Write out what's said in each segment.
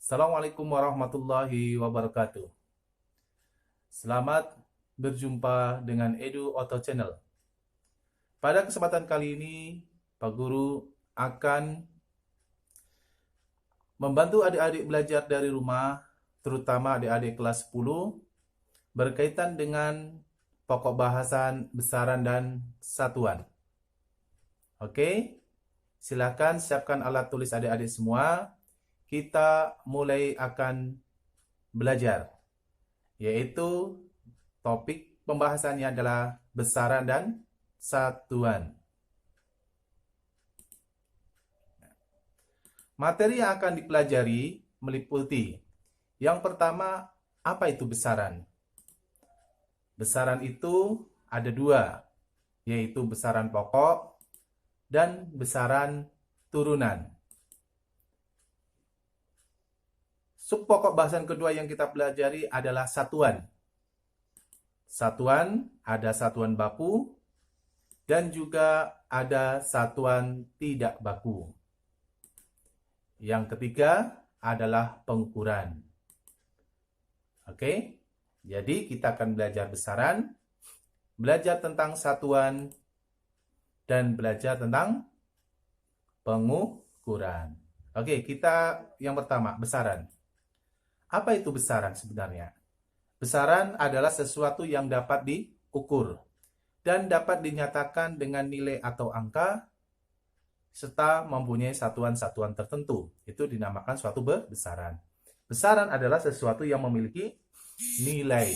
Assalamualaikum warahmatullahi wabarakatuh. Selamat berjumpa dengan Edu Auto Channel. Pada kesempatan kali ini, Pak Guru akan membantu adik-adik belajar dari rumah, terutama adik-adik kelas 10, berkaitan dengan pokok bahasan besaran dan satuan. Oke, silakan siapkan alat tulis adik-adik semua. Kita mulai akan belajar, yaitu topik pembahasannya adalah besaran dan satuan. Materi yang akan dipelajari meliputi yang pertama, apa itu besaran? Besaran itu ada dua, yaitu besaran pokok dan besaran turunan. Subpokok bahasan kedua yang kita pelajari adalah satuan. Satuan, ada satuan baku, dan juga ada satuan tidak baku. Yang ketiga adalah pengukuran. Oke, jadi kita akan belajar besaran, belajar tentang satuan, dan belajar tentang pengukuran. Oke, kita yang pertama, besaran. Apa itu besaran sebenarnya? Besaran adalah sesuatu yang dapat diukur dan dapat dinyatakan dengan nilai atau angka serta mempunyai satuan-satuan tertentu. Itu dinamakan suatu besaran. Besaran adalah sesuatu yang memiliki nilai.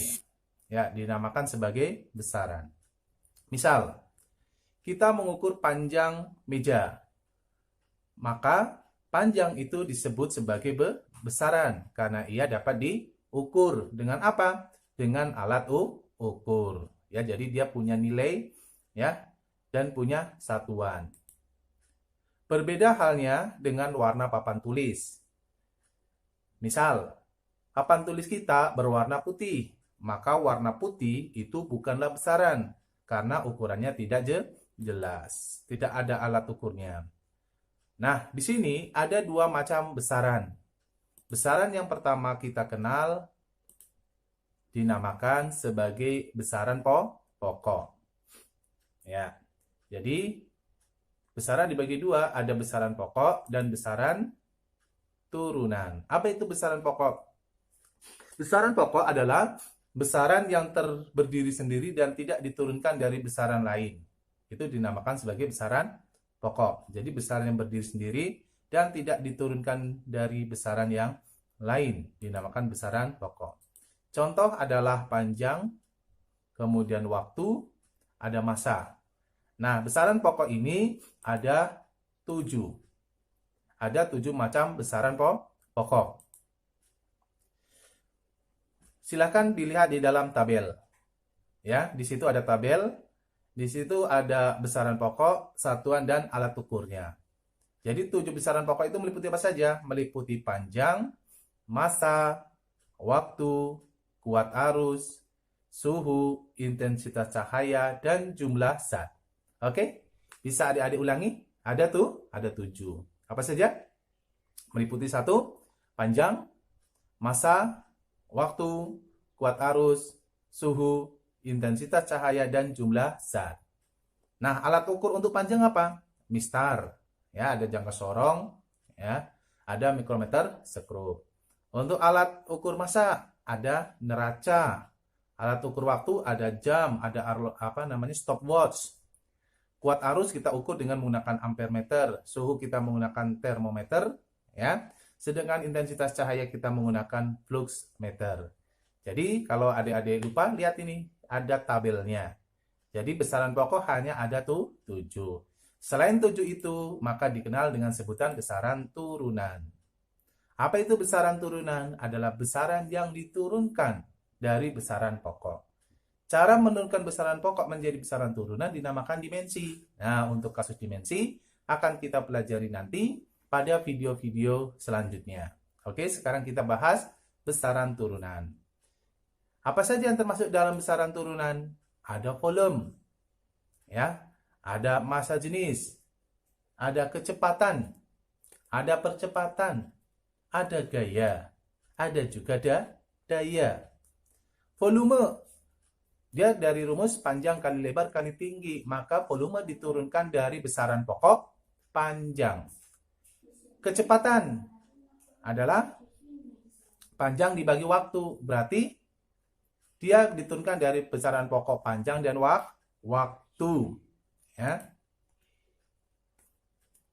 Ya, dinamakan sebagai besaran. Misal, kita mengukur panjang meja. Maka panjang itu disebut sebagai besaran karena ia dapat diukur dengan apa? Dengan alat ukur. Ya, jadi dia punya nilai ya dan punya satuan. Berbeda halnya dengan warna papan tulis. Misal, papan tulis kita berwarna putih, maka warna putih itu bukanlah besaran karena ukurannya tidak jelas, tidak ada alat ukurnya. Nah, di sini ada dua macam besaran. Besaran yang pertama kita kenal dinamakan sebagai besaran pokok. Ya. Jadi besaran dibagi dua, ada besaran pokok dan besaran turunan. Apa itu besaran pokok? Besaran pokok adalah besaran yang berdiri sendiri dan tidak diturunkan dari besaran lain. Itu dinamakan sebagai besaran pokok. Jadi besaran yang berdiri sendiri dan tidak diturunkan dari besaran yang lain dinamakan besaran pokok. Contoh adalah panjang, kemudian waktu, ada masa. Nah, besaran pokok ini ada 7. Ada 7 macam besaran pokok. Silakan dilihat di dalam tabel. Ya, di situ ada tabel. Di situ ada besaran pokok, satuan, dan alat ukurnya. Jadi 7 besaran pokok itu meliputi apa saja? Meliputi panjang, massa, waktu, kuat arus, suhu, intensitas cahaya, dan jumlah zat. Oke? Bisa adik-adik ulangi? Ada tuh? Ada 7. Apa saja? Meliputi 1, panjang, massa, waktu, kuat arus, suhu, intensitas cahaya, dan jumlah zat. Nah, alat ukur untuk panjang apa? Mistar. Ya, ada jangka sorong, ya. Ada mikrometer skrup. Untuk alat ukur massa ada neraca. Alat ukur waktu ada jam, ada stopwatch. Kuat arus kita ukur dengan menggunakan ampere meter, suhu kita menggunakan termometer, ya. Sedangkan intensitas cahaya kita menggunakan flux meter. Jadi kalau adik-adik lupa, lihat ini, ada tabelnya. Jadi besaran pokok hanya ada tuh 7. Selain 7 itu, maka dikenal dengan sebutan besaran turunan. Apa itu besaran turunan? Adalah besaran yang diturunkan dari besaran pokok. Cara menurunkan besaran pokok menjadi besaran turunan dinamakan dimensi. Nah, untuk kasus dimensi akan kita pelajari nanti pada video-video selanjutnya. Oke, sekarang kita bahas besaran turunan. Apa saja yang termasuk dalam besaran turunan? Ada volume, ya, ada massa jenis, ada kecepatan, ada percepatan, ada gaya, ada juga daya. Volume, dia dari rumus panjang kali lebar kali tinggi, maka volume diturunkan dari besaran pokok panjang. Kecepatan adalah panjang dibagi waktu, berarti dia diturunkan dari besaran pokok panjang dan waktu. Ya.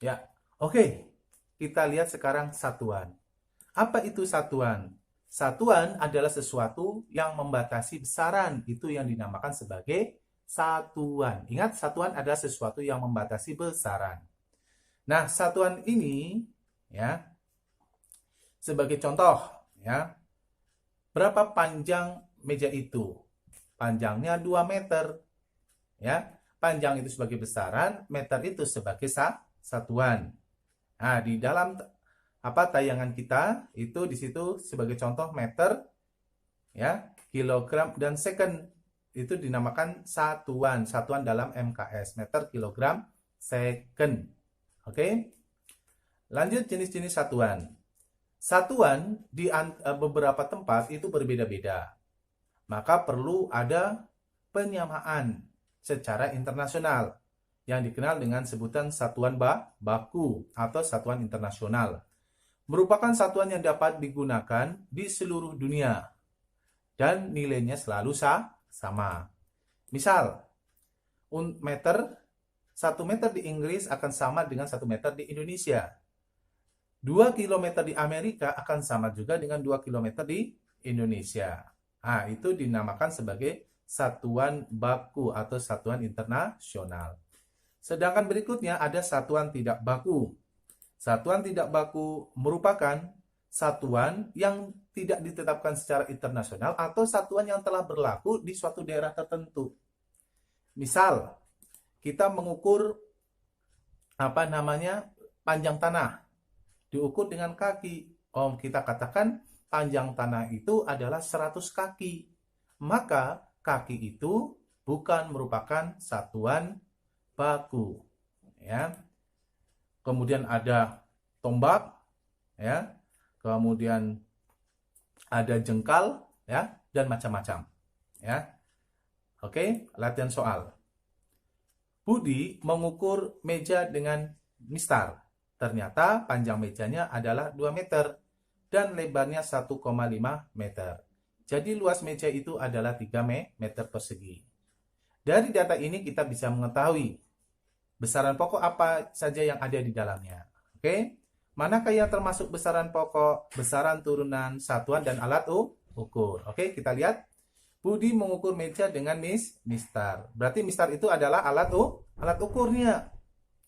Ya. Oke. Kita lihat sekarang satuan. Apa itu satuan? Satuan adalah sesuatu yang membatasi besaran. Itu yang dinamakan sebagai satuan. Ingat, satuan adalah sesuatu yang membatasi besaran. Nah, satuan ini ya, sebagai contoh ya, berapa panjang meja itu? Panjangnya 2 meter. Ya, panjang itu sebagai besaran, meter itu sebagai satuan. Nah, di dalam tayangan kita itu di situ sebagai contoh meter ya, kilogram dan second itu dinamakan satuan dalam MKS, meter, kilogram, second. Oke. Lanjut jenis-jenis satuan. Satuan di beberapa tempat itu berbeda-beda. Maka perlu ada penyamaan secara internasional yang dikenal dengan sebutan satuan baku atau satuan internasional. Merupakan satuan yang dapat digunakan di seluruh dunia dan nilainya selalu sama. Misal, 1 meter di Inggris akan sama dengan 1 meter di Indonesia. 2 kilometer di Amerika akan sama juga dengan 2 kilometer di Indonesia. Nah, itu dinamakan sebagai satuan baku atau satuan internasional. Sedangkan berikutnya ada satuan tidak baku. Satuan tidak baku merupakan satuan yang tidak ditetapkan secara internasional atau satuan yang telah berlaku di suatu daerah tertentu. Misal, kita mengukur panjang tanah. Diukur dengan kaki. Kita katakan panjang tanah itu adalah 100 kaki. Maka kaki itu bukan merupakan satuan baku. Ya. Kemudian ada tombak, ya. Kemudian ada jengkal, ya, dan macam-macam. Ya. Oke, latihan soal. Budi mengukur meja dengan mistar. Ternyata panjang mejanya adalah 2 meter dan lebarnya 1,5 meter. Jadi luas meja itu adalah 3 meter persegi. Dari data ini kita bisa mengetahui besaran pokok apa saja yang ada di dalamnya. Oke? Manakah yang termasuk besaran pokok, besaran turunan, satuan, dan alat ukur. Oke, kita lihat. Budi mengukur meja dengan mistar. Berarti mistar itu adalah alat ukurnya.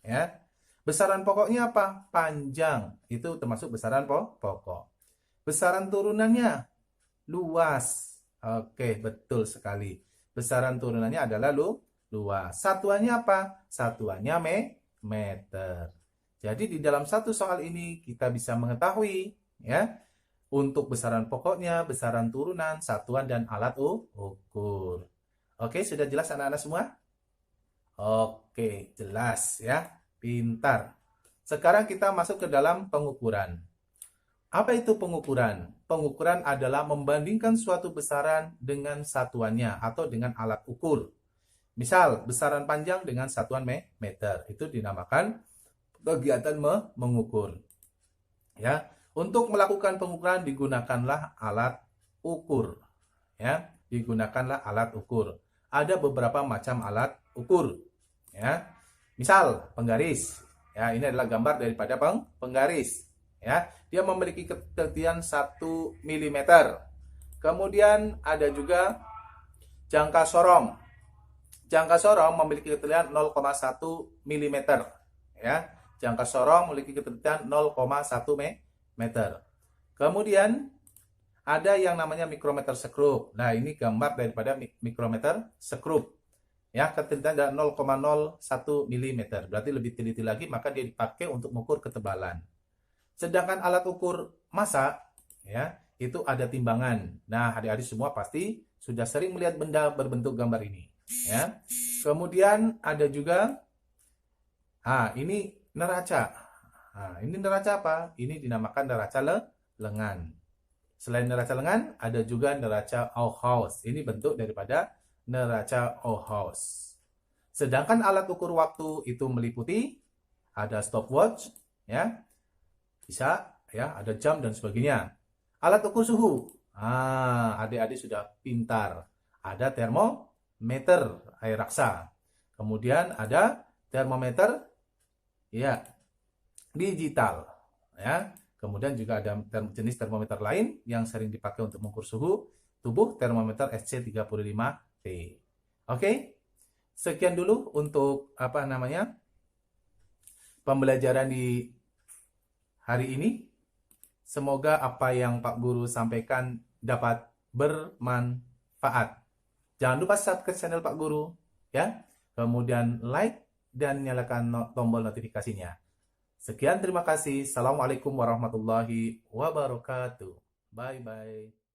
Ya. Besaran pokoknya apa? Panjang. Itu termasuk besaran pokok. Besaran turunannya luas. Oke, betul sekali. Besaran turunannya adalah luas. Satuannya apa? Satuannya meter. Jadi di dalam satu soal ini kita bisa mengetahui ya, untuk besaran pokoknya, besaran turunan, satuan, dan alat ukur. Oke, sudah jelas anak-anak semua? Oke, jelas ya. Pintar. Sekarang kita masuk ke dalam pengukuran. Apa itu pengukuran? Pengukuran adalah membandingkan suatu besaran dengan satuannya atau dengan alat ukur. Misal, besaran panjang dengan satuan meter. Itu dinamakan kegiatan mengukur. Ya, untuk melakukan pengukuran digunakanlah alat ukur. Ya, digunakanlah alat ukur. Ada beberapa macam alat ukur. Ya. Misal, penggaris. Ya, ini adalah gambar daripada penggaris. Ya, dia memiliki ketelitian 1 mm. Kemudian ada juga jangka sorong. Jangka sorong memiliki ketelitian 0,1 mm. Ya, jangka sorong memiliki ketelitian 0,1 meter. Kemudian ada yang namanya mikrometer sekrup. Nah, ini gambar daripada mikrometer sekrup. Ya, ketelitian adalah 0,01 mm. Berarti lebih teliti lagi, maka dia dipakai untuk mengukur ketebalan. Sedangkan alat ukur massa, ya, itu ada timbangan. Nah, adik-adik semua pasti sudah sering melihat benda berbentuk gambar ini. Ya. Kemudian ada juga, ini neraca. Ini neraca apa? Ini dinamakan neraca lengan. Selain neraca lengan, ada juga neraca Auhaus. Ini bentuk daripada neraca Auhaus. Sedangkan alat ukur waktu itu meliputi ada stopwatch, ya, bisa, ya, ada jam dan sebagainya. Alat ukur suhu, adik-adik sudah pintar. Ada termometer air raksa. Kemudian ada termometer, ya, digital, ya. Kemudian juga ada jenis termometer lain yang sering dipakai untuk mengukur suhu tubuh, termometer SC35T. Oke, sekian dulu untuk pembelajaran di hari ini. Semoga apa yang Pak Guru sampaikan dapat bermanfaat. Jangan lupa subscribe channel Pak Guru, ya. Kemudian like dan nyalakan tombol notifikasinya. Sekian, terima kasih. Assalamualaikum warahmatullahi wabarakatuh. Bye-bye.